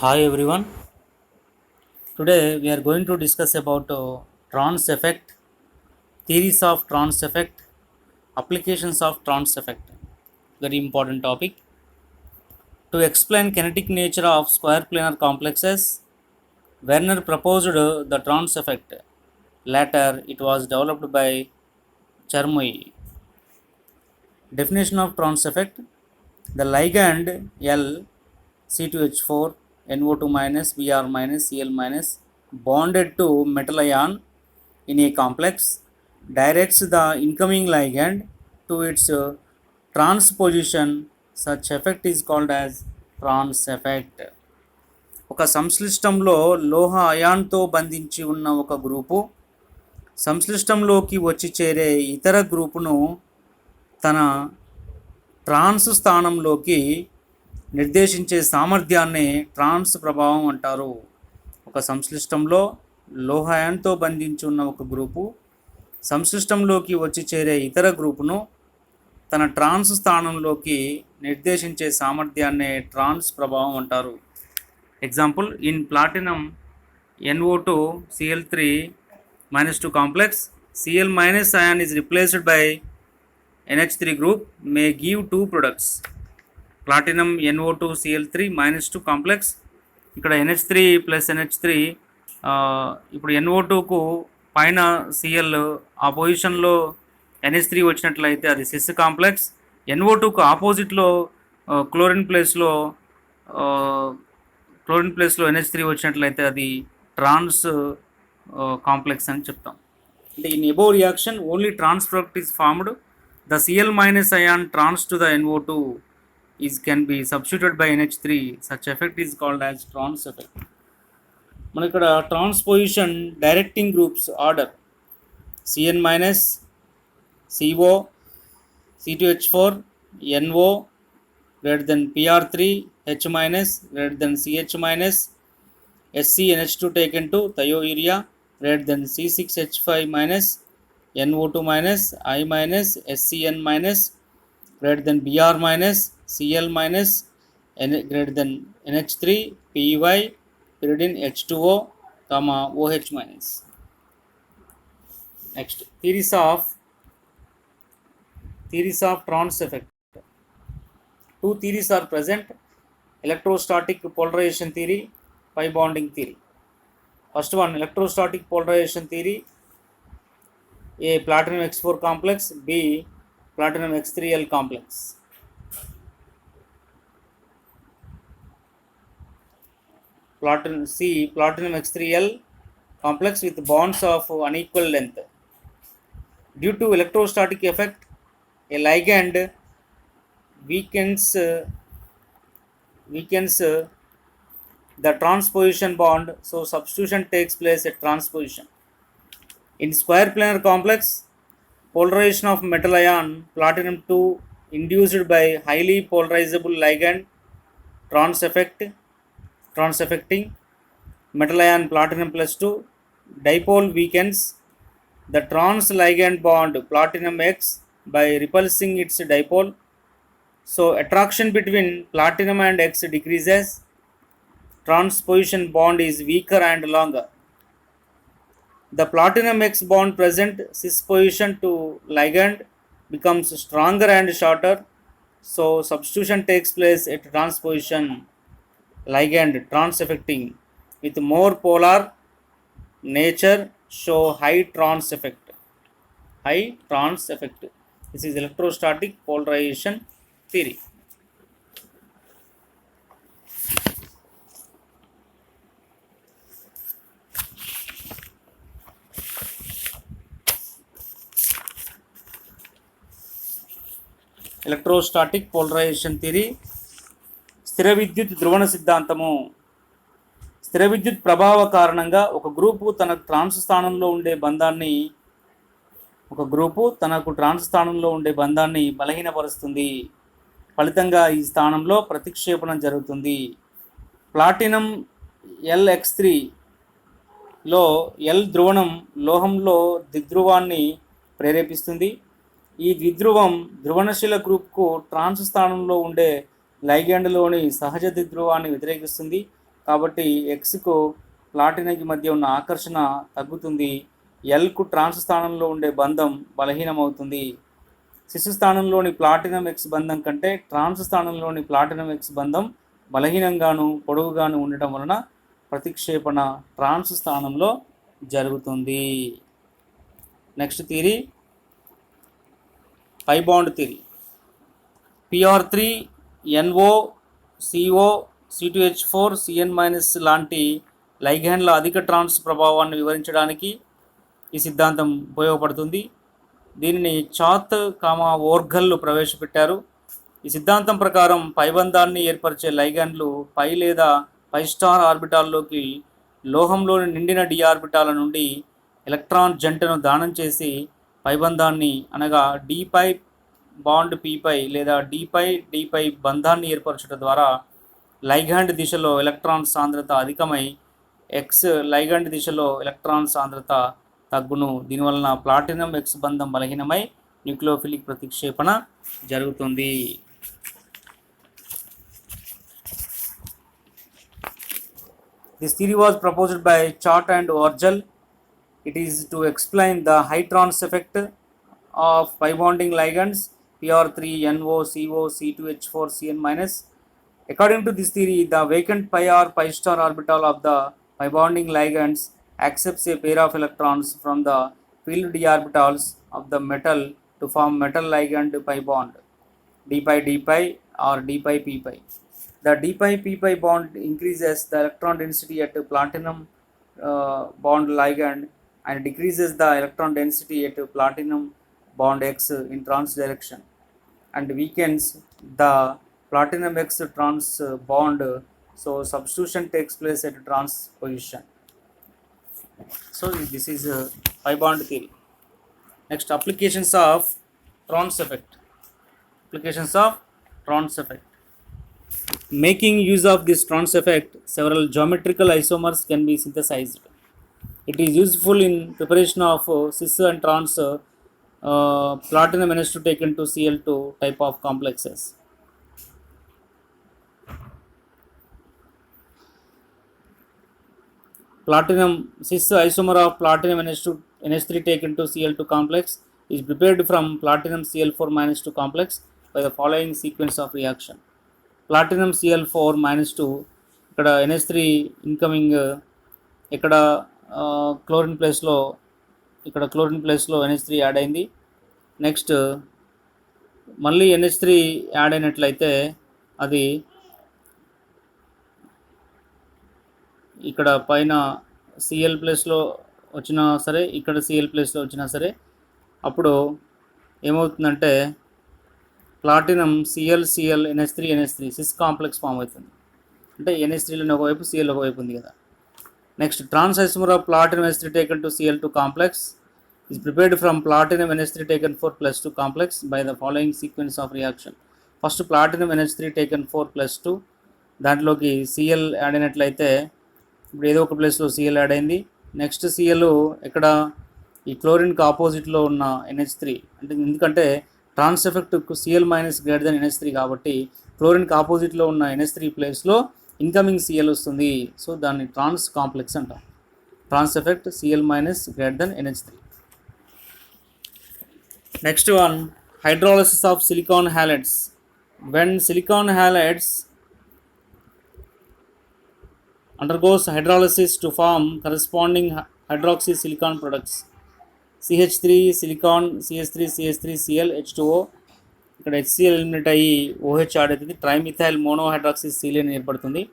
Hi everyone. Today we are going to discuss about trans effect, theories of trans effect, applications of trans effect. Very important topic. To explain kinetic nature of square planar complexes, Werner proposed the trans effect. Later, it was developed by Chermui. Definition of trans effect: the ligand L C2H4 NO2 minus Br minus Cl minus bonded to metal ion in a complex directs the incoming ligand to its transposition. Such effect is called as trans effect. ఒక సంశ్లిష్టంలో లోహ అయాన్తో బంధించి ఉన్న ఒక group సంశ్లిష్టంలోకి వచ్చి చేరే ఇతర గ్రూపును తన ట్రాన్స్ స్థానంలోకి నిర్దేశించే సామర్థ్యాన్ని ట్రాన్స్ ప్రభావం అంటారు. ఒక సంశ్లిష్టంలో లోహ అయాన్తో బంధించి ఉన్న ఒక గ్రూపు సంశ్లిష్టంలోకి వచ్చి చేరే ఇతర గ్రూపును తన ట్రాన్స్ స్థానంలోకి నిర్దేశించే సామర్థ్యాన్ని ట్రాన్స్ ప్రభావం అంటారు. Example, in platinum NO2 Cl3 -2 complex, Cl minus ion is replaced by NH3 group may give two products. Platinum NO2 Cl3 -2 complex, ఇక్కడ NH3 ప్లస్ NH3, ఇప్పుడు NO2కు పైన Cl ఆ పొజిషన్లో NH3 వచ్చినట్లయితే అది సిస్ కాంప్లెక్స్. NO2కు ఆపోజిట్లో క్లోరిన్ ప్లేస్లో NH3 వచ్చినట్లయితే అది ట్రాన్స్ కాంప్లెక్స్ అని చెప్తాం. అంటే in above reaction only trans product is formed. The Cl minus ion trans to the NO2 can be substituted by NH3. Such effect is called as trans effect. మన ఇక్కడ transposition directing groups order Cn minus CO C2H4 NO greater than Pr3 H minus greater than CH minus SCNH2 taken to thiourea greater than C6H5 minus NO2 minus I minus SCN minus greater than Br minus Cl minus greater than NH3 Py pyridine H2O comma OH minus. Next, theories of trans effect. Two theories are present: electrostatic polarization theory, pi bonding theory. First one, electrostatic polarization theory. A, platinum X4 complex, B, platinum X3L complex. Platinum X3L complex with bonds of unequal length. Due to electrostatic effect, a ligand weakens the transposition bond, so substitution takes place at transposition. In square planar complex, polarization of metal ion platinum 2 induced by highly polarizable ligand trans-affecting metal ion platinum plus 2 dipole weakens the trans ligand bond platinum X by repulsing its dipole. So attraction between platinum and X decreases. Transposition bond is weaker and longer. The platinum X bond present cis position to ligand becomes stronger and shorter. So substitution takes place at transposition. Ligand trans-affecting with more polar nature show high trans effect. This is electrostatic polarization theory. Electrostatic polarization theory. స్థిర విద్యుత్ ధ్రువణ సిద్ధాంతము. స్థిర విద్యుత్ ప్రభావ కారణంగా ఒక group తనకు ట్రాన్స్ స్థానంలో ఉండే బంధాన్ని బలహీనపరుస్తుంది. ఫలితంగా ఈ స్థానంలో ప్రతిక్షేపణం జరుగుతుంది. ప్లాటినం LX3లో L ధ్రువణం లోహంలో ద్విధ్రువాన్ని ప్రేరేపిస్తుంది. ఈ ద్విధ్రువం ధ్రువణశీల గ్రూప్కు ట్రాన్స్ స్థానంలో ఉండే లైగాండ్లోని సహజ ద్విధ్రువాన్ని వ్యతిరేకిస్తుంది. కాబట్టి ఎక్స్కు ప్లాటినాకి మధ్య ఉన్న ఆకర్షణ తగ్గుతుంది. ఎల్కు ట్రాన్స్ స్థానంలో ఉండే బంధం బలహీనమవుతుంది. సిస్ స్థానంలోని ప్లాటినం ఎక్స్ బంధం కంటే ట్రాన్స్ స్థానంలోని ప్లాటినం ఎక్స్ బంధం బలహీనంగాను పొడవుగాను ఉండటం వలన ప్రతిక్షేపణ ట్రాన్స్ స్థానంలో జరుగుతుంది. Next theory pi bond theory. PR3 NO CO C2H4 CN- లాంటి లైగ్యాండ్ల అధిక ట్రాన్స్ ప్రభావాన్ని వివరించడానికి ఈ సిద్ధాంతం ఉపయోగపడుతుంది. దీనిని చాత్ ఓర్గల్ ప్రవేశపెట్టారు. ఈ సిద్ధాంతం ప్రకారం పైబంధాన్ని ఏర్పరిచే లైగ్యాండ్లు పై లేదా పై స్టార్ ఆర్బిటాల్లోకి లోహంలోని నిండిన డి ఆర్బిటాల నుండి ఎలక్ట్రాన్ జంటను దానం చేసి పైబంధాన్ని అనగా డిపై బాండ్ పీపై లేదా డిపై బంధాన్ని ఏర్పరచడం ద్వారా లైగాండ్ దిశలో ఎలక్ట్రాన్ సాంద్రత అధికమై ఎక్స్ లైగాండ్ దిశలో ఎలక్ట్రాన్ సాంద్రత తగ్గును. దీనివలన ప్లాటినం ఎక్స్ బంధం బలహీనమై న్యూక్లియోఫిలిక్ ప్రతిక్షేపణ జరుగుతుంది. This theory was proposed by Chart and Orgel. It is to explain the high trans effect of pi bonding ligands PR3 NO CO C2H4 CN-. According to this theory, the vacant pi or pi star orbital of the pi bonding ligands accepts a pair of electrons from the filled d orbitals of the metal to form metal ligand pi bond d pi or d pi p pi. The d pi p pi bond increases the electron density at platinum bond ligand and decreases the electron density at platinum bond X in trans direction and weakens the platinum X trans bond. So substitution takes place at trans position. So this is pi bond theory. Next, applications of trans effect. Applications of trans effect. Making use of this trans effect, several geometrical isomers can be synthesized. It is useful in preparation of cis and trans platinum NH2 taken to Cl2 type of complexes. Platinum cis isomer of platinum NH3 taken to Cl2 complex is prepared from platinum Cl4-2 complex by the following sequence of reaction. Platinum Cl4-2 ఇక్కడ NH3 incoming ఇక్కడ chlorine ప్లేస్లో NH3 add అయింది. Next మళ్ళీ NH3 add అయినట్లయితే అది ఇక్కడ పైన Cl ప్లేస్లో వచ్చినా సరే ఇక్కడ Cl ప్లేస్లో వచ్చినా సరే అప్పుడు ఏమవుతుందంటే platinum Cl NH3 cis complex form అవుతుంది. అంటే NH3లోని ఒకవైపు Cl ఒకవైపు ఉంది కదా. Next trans isomer of platinum NH3 taken to Cl2 complex is prepared from platinum NH3 taken 4+2 complex by the following sequence of reaction. First platinum NH3 taken 4+2 దాంట్లోకి Cl add అయినట్లయితే ఇప్పుడు ఏదో ఒక ప్లేస్లో Cl యాడ్ అయింది. Next Cl ఇక్కడ ఈ క్లోరిన్కి ఆపోజిట్లో ఉన్న NH3 అంటే ఎందుకంటే trans effect Cl- greater than NH3 కాబట్టి క్లోరిన్కి ఆపోజిట్లో ఉన్న NH3 ప్లేస్లో ఇన్కమింగ్ Cl వస్తుంది. సో దాన్ని ట్రాన్స్ కాంప్లెక్స్ అంటాం. Trans effect Cl- greater than NH3. Next one, hydrolysis of silicon halides. When silicon halides undergoes hydrolysis to form corresponding hydroxy silicon products, CH3 silicon, CH3 Cl, H2O. ఇక్కడ HCl eliminate అయ్యి OH add అవుతుంది. Trimethyl మోనోహైడ్రాక్సిసిలిన్ ఏర్పడుతుంది.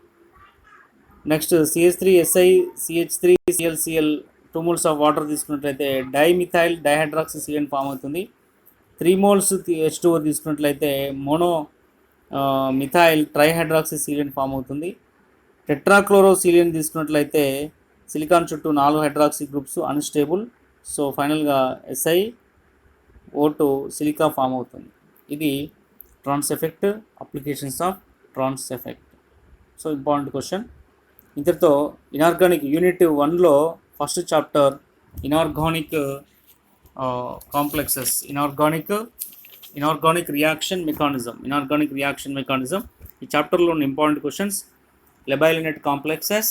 Next CH3SI CH3ClCl 2 moles of water తీసుకున్నట్లయితే dimethyl డైహైడ్రాక్సిసిలిన్ form అవుతుంది. 3 moles H2O తీసుకున్నట్లయితే methyl ట్రైహైడ్రాక్సిసిలిన్ form అవుతుంది. టెట్రాక్లోరోసిలిన్ తీసుకున్నట్లయితే silicon చుట్టూ 4 హైడ్రాక్సీ గ్రూప్స్ అన్స్టేబుల్. సో ఫైనల్గా SiO2 సిలికా ఫామ్ అవుతుంది. ఇది trans effect, applications of trans effect. So important question. ఇంతటితో ఇనార్గానిక్ యూనిట్ 1లో first chapter inorganic complexes, inorganic reaction mechanism ఈ చాప్టర్లో ఉన్న important questions Leboilinate complexes,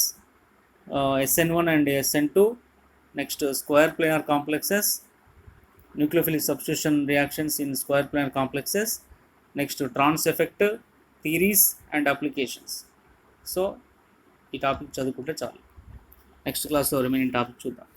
SN1 and SN2. Next, square planar complexes, nucleophilic substitution reactions in square planar complexes. Next, trans effect theories and applications. So ఈ topic చదువుకుంటే చాలు. Next క్లాస్లో remaining topic చూద్దాం.